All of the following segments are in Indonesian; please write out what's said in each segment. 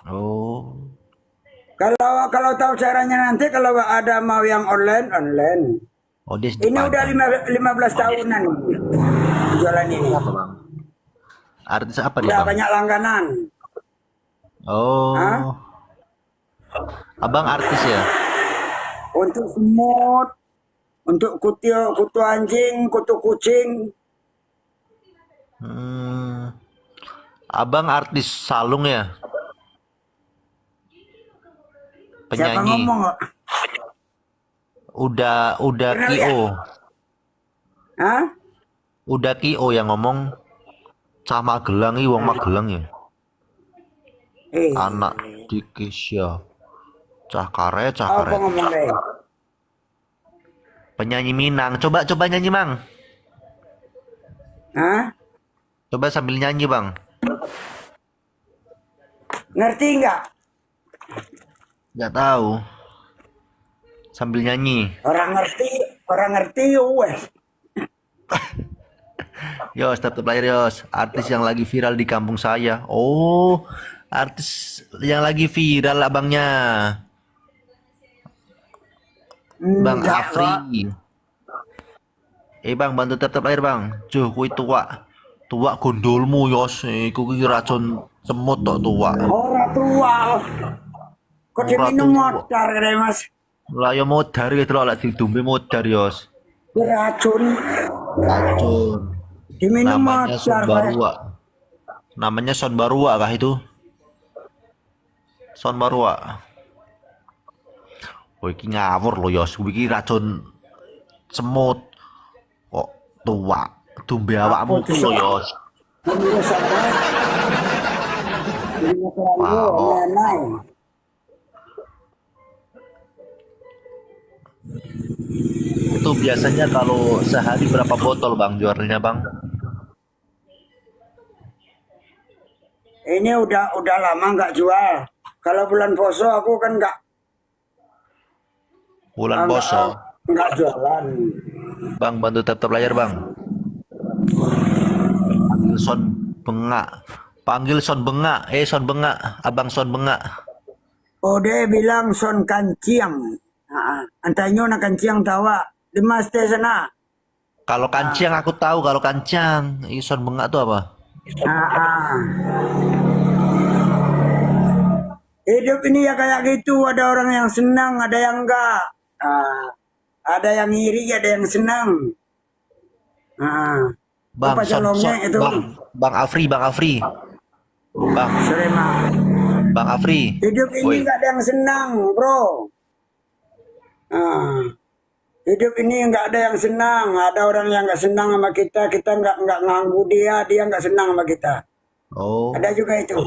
Oh, Kalau tahu caranya nanti kalau ada mau yang online online. oh dia Ini udah sedepannya. 15 tahunan jualan Artis ini. apa bang? Artis apa dia Udah bang? banyak langganan. Hah? Oh, abang artis ya? Untuk semut, untuk kutu anjing, kutu kucing. Hmm, abang artis salung ya? Siapa Penyanyi? ngomong? Udah Pernah lihat? Kio, Hah? udah Kio yang ngomong cah Magelang wong Magelang ya. Anak Eh, di Kisya, cah apa karet. ngomong deh? Penyanyi Minang, coba nyanyi bang. Hah? Coba sambil nyanyi bang. Ngerti nggak? Nggak tahu. Sambil nyanyi. Orang ngerti, wes. Yos, tetap lahir Yos. Artis yang lagi viral di kampung saya. Oh, artis yang lagi viral abangnya. Bang Enggak, Afri. Pak. Bang, bantu tetap lahir bang. Juh, kui tua. Tua gondolmu Yos. Iku ki racun semut tok tua. Orang tua. Kok Ora diminum tua. motor deh, Mas? Lah ya modar gitu loh, lek didombe modar Yos. Beracun. Racun. Diminum Namanya Son motor, Pak. Barua. Namanya Son Barua kah itu? Son Barua. Oh, iki ngawur loh Yos. Iki racun semut. Kok tua. Dumbe Apa awakmu tuh ku loh sok? Yos. Menurut saya, ini terlalu Wah, oh. mengenai. Itu biasanya kalau sehari berapa botol bang jualnya bang? Ini udah lama nggak jual. Kalau bulan puasa aku kan Bulan nggak poso. nggak jualan. Bang bantu tetap layar bang. Panggil Son Bengak. Panggil Son Bengak. Son Bengak. Abang Son Bengak. Oh dia bilang son kanciang. Antanyo na kanciang tawa. Di mas teh sana. Kalau kancing aku tahu kalau kancang. Son Bengak tuh apa? Ah, ah. Hidup ini ya kayak gitu. Ada orang yang senang, ada yang enggak. Ada yang iri, ada yang senang. Bang Apa Son colongnya Son itu? Bang Afri Bang Afri. Bang Sorry, Ma. Bang Afri. Hidup ini Woi. nggak ada yang senang, bro. Ah, hidup ini nggak ada yang senang. Ada orang yang nggak senang sama kita. Kita nggak nganggu dia nggak senang sama kita. Oh. Ada juga itu.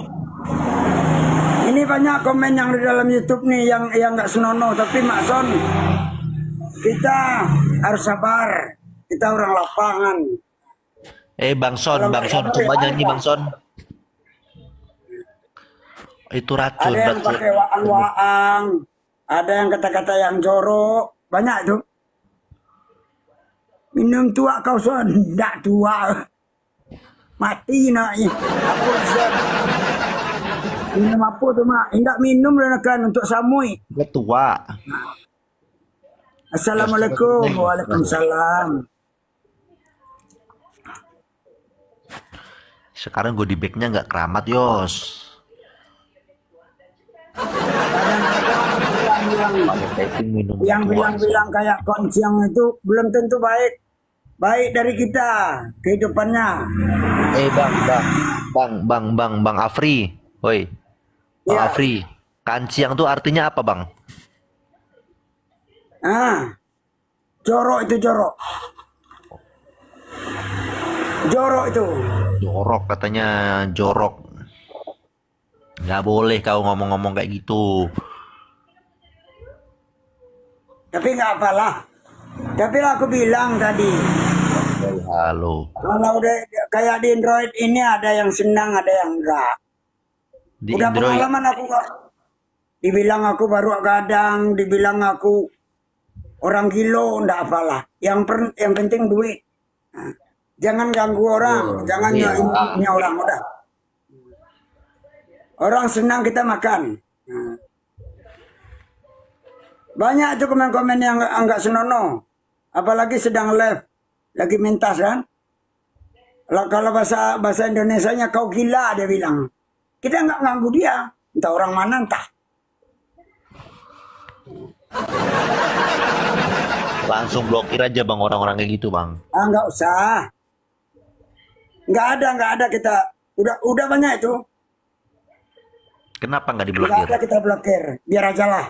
Ini banyak komen yang di dalam YouTube nih yang nggak senonoh. Tapi Mak Son, kita harus sabar. Kita orang lapangan. Kalau Bang nggak Son, sabar ya coba nyanyi apa? Bang Son. Itu Ada racun, yang racun. pakai waang-waang. Ada yang kata-kata yang jorok. Banyak tuh. Minum tua kau Son. Nggak tua. Mati nak. Apa Son? Minum apa tuh mak? Enggak minum lah kan untuk samui. Udah tua. Yos, coba Assalamualaikum. nyanyi. Waalaikumsalam. Sekarang gue di backnya nggak keramat, Yos. Yang Pakai taping minum yang tua. bilang-bilang kayak konciang itu belum tentu baik. Baik dari kita kehidupannya. Bang Afri. Woi, Bang Ya. Afri. Kanciang tuh artinya apa, Bang? Jorok itu jorok. Jorok itu. Jorok katanya, jorok. Nggak boleh kau ngomong-ngomong kayak gitu. Tapi nggak apalah. Tapi aku bilang tadi, Halo. kalau udah kayak di Android ini ada yang senang, ada yang enggak. Di Udah Android. pengalaman aku kok. Dibilang aku baru gadang, dibilang aku orang gilo, enggak apalah. Yang penting duit. Nah, jangan ganggu orang, jangan Iya. nyonya orang udah. Orang senang kita makan. Nah, banyak tuh komen-komen yang enggak senonoh. Apalagi sedang live, lagi mintas kan. Kalau bahasa Indonesianya kau gila dia bilang. Kita nggak ganggu dia. Entah orang mana entah. Langsung blokir aja bang orang-orang kayak gitu bang. Ah nggak usah. Nggak ada kita. Udah banyak itu. Kenapa nggak Nggak diblokir? ada kita blokir. Biar aja lah.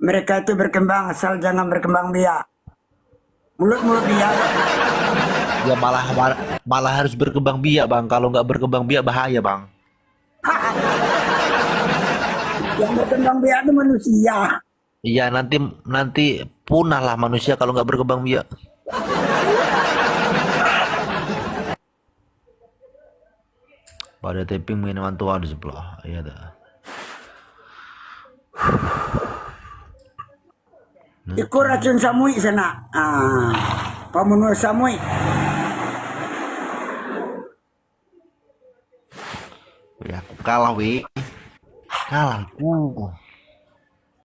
Mereka itu berkembang asal jangan berkembang biak. Mulut-mulut dia. Ya malah harus berkembang biak bang. Kalau nggak berkembang biak bahaya bang. Yang berkembang biak itu manusia. Iya nanti punah lah manusia kalau nggak berkembang biak. Pada taping minuman tua di sebelah. Iya dah. Ikut racun samui sana. Ah, pembunuh samui. Ya aku kalah wi. Kalah aku.